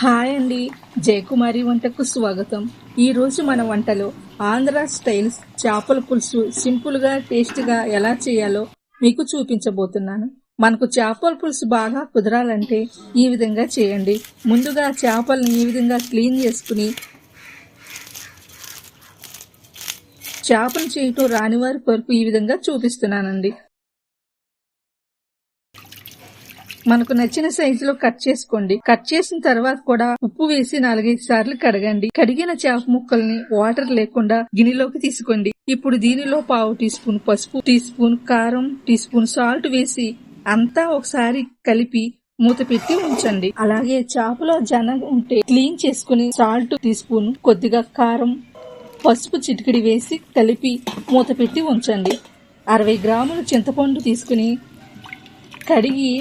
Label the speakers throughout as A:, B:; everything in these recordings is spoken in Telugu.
A: హాయ్ అండి, జయకుమారి వంటకు స్వాగతం. ఈ రోజు మన వంటలో ఆంధ్ర స్టైల్స్ చేపల పులుసు సింపుల్ గా టేస్ట్ గా ఎలా చేయాలో మీకు చూపించబోతున్నాను. మనకు చేపల పులుసు బాగా కుదరాలంటే ఈ విధంగా చేయండి. ముందుగా చేపల్ని ఈ విధంగా క్లీన్ చేసుకుని, చేపలు చేయటం రాని వారి కొరకు ఈ విధంగా చూపిస్తున్నానండి. మనకు నచ్చిన సైజులో కట్ చేసుకోండి. కట్ చేసిన తర్వాత కూడా ఉప్పు వేసి 4-5 సార్లు కడగండి. కడిగిన చేప ముక్కల్ని వాటర్ లేకుండా గిన్నెలోకి తీసుకోండి. ఇప్పుడు దీనిలో 1/2 టీ స్పూన్ పసుపు, టీ స్పూన్ కారం, టీ స్పూన్ సాల్ట్ వేసి అంతా ఒకసారి కలిపి మూత పెట్టి ఉంచండి. అలాగే చేపలో జన ఉంటే క్లీన్ చేసుకుని సాల్ట్ టీ స్పూన్, కొద్దిగా కారం, పసుపు చిటికిడి వేసి కలిపి మూత పెట్టి ఉంచండి. 60 గ్రాముల చింతపండు తీసుకుని కడిగి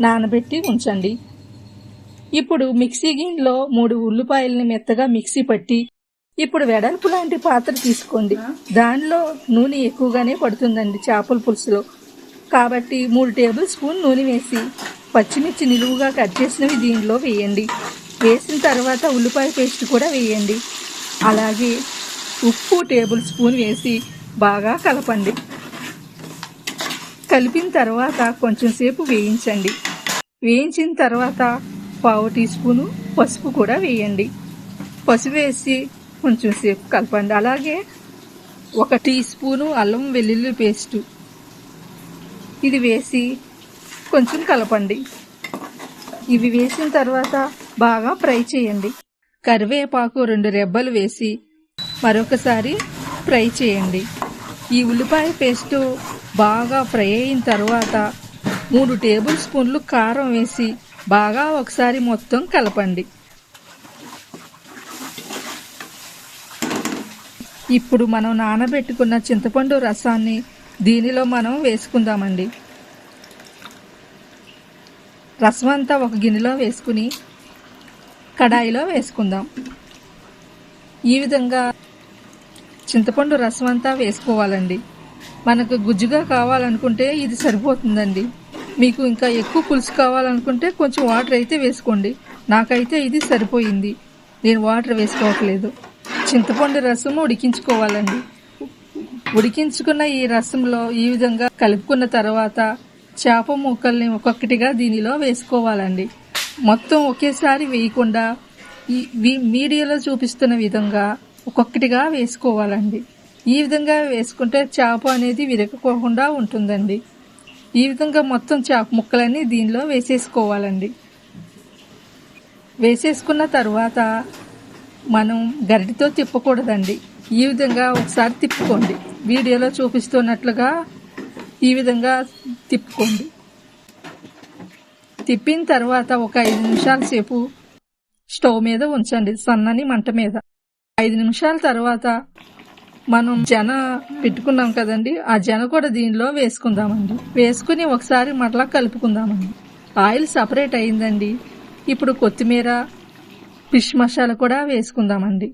A: నానబెట్టి ఉంచండి. ఇప్పుడు మిక్సీ గిన్నెలో 3 ఉల్లిపాయలని మెత్తగా మిక్సీ పట్టి, ఇప్పుడు వెడల్పు లాంటి పాత్ర తీసుకోండి. దానిలో నూనె ఎక్కువగానే పడుతుందండి చేపల పులుసులో. కాబట్టి 3 టేబుల్ స్పూన్ నూనె వేసి పచ్చిమిర్చి నిలువుగా కట్ చేసినవి దీనిలో వేయండి. వేసిన తర్వాత ఉల్లిపాయ పేస్ట్ కూడా వేయండి. అలాగే ఉప్పు టేబుల్ స్పూన్ వేసి బాగా కలపండి. కలిపిన తర్వాత కొంచెం సేపు వేయించండి. వేయించిన తర్వాత 1/2 టీ స్పూను పసుపు కూడా వేయండి. పసుపు వేసి కొంచెం సేపు కలపండి. అలాగే 1 టీ స్పూను అల్లం వెల్లుల్లి పేస్టు ఇది వేసి కొంచెం కలపండి. ఇవి వేసిన తర్వాత బాగా ఫ్రై చేయండి. కరివేపాకు 2 రెబ్బలు వేసి మరొకసారి ఫ్రై చేయండి. ఈ ఉల్లిపాయ పేస్టు బాగా ఫ్రై అయిన తర్వాత 3 టేబుల్ స్పూన్లు కారం వేసి బాగా ఒకసారి మొత్తం కలపండి. ఇప్పుడు మనం నానబెట్టుకున్న చింతపండు రసాన్ని దీనిలో మనం వేసుకుందామండి. రసం అంతా ఒక గిన్నెలో వేసుకుని కడాయిలో వేసుకుందాం. ఈ విధంగా చింతపండు రసం అంతా వేసుకోవాలండి. మనకు గుజ్జుగా కావాలనుకుంటే ఇది సరిపోతుందండి. మీకు ఇంకా ఎక్కువ పులుసు కావాలనుకుంటే కొంచెం వాటర్ అయితే వేసుకోండి. నాకైతే ఇది సరిపోయింది, నేను వాటర్ వేసుకోవట్లేదు. చింతపండు రసం ఉడికించుకోవాలండి. ఉడికించుకున్న ఈ రసంలో ఈ విధంగా కలుపుకున్న తర్వాత చేప ముక్కల్ని ఒక్కొక్కటిగా దీనిలో వేసుకోవాలండి. మొత్తం ఒకేసారి వేయకుండా ఈ మీడియాలో చూపిస్తున్న విధంగా ఒక్కొక్కటిగా వేసుకోవాలండి. ఈ విధంగా వేసుకుంటే చేప అనేది విరగకోకుండా ఉంటుందండి. ఈ విధంగా మొత్తం చేప ముక్కలన్నీ దీనిలో వేసేసుకోవాలండి. వేసేసుకున్న తర్వాత మనం గరిటెతో తిప్పకూడదండి. ఈ విధంగా ఒకసారి తిప్పుకోండి. వీడియోలో చూపిస్తున్నట్లుగా ఈ విధంగా తిప్పుకోండి. తిప్పిన తర్వాత ఒక 5 నిమిషాల సేపు స్టవ్ మీద ఉంచండి, సన్నని మంట మీద. 5 నిమిషాల తర్వాత మనం జన పెట్టుకున్నాం కదండి, ఆ జన కూడా దీనిలో వేసుకుందామండి. వేసుకుని ఒకసారి మరలా కలుపుకుందామండి. ఆయిల్ సపరేట్ అయిందండి. ఇప్పుడు కొత్తిమీర, ఫిష్ మసాలా కూడా వేసుకుందామండి.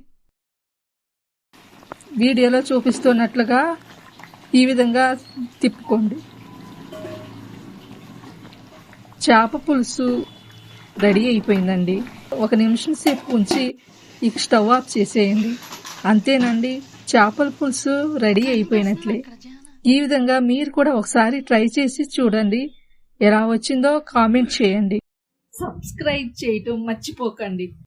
A: వీడియోలో చూపిస్తున్నట్లుగా ఈ విధంగా తిప్పుకోండి. చేప పులుసు రెడీ అయిపోయిందండి. 1 నిమిషం సేపు ఉంచి ఇక స్టవ్ ఆఫ్ చేసేయండి. అంతేనండి, చేపల పులుసు రెడీ అయిపోయినట్లే. ఈ విధంగా మీరు కూడా ఒకసారి ట్రై చేసి చూడండి. ఎలా వచ్చిందో కామెంట్ చేయండి. సబ్స్క్రైబ్ చేయటం మర్చిపోకండి.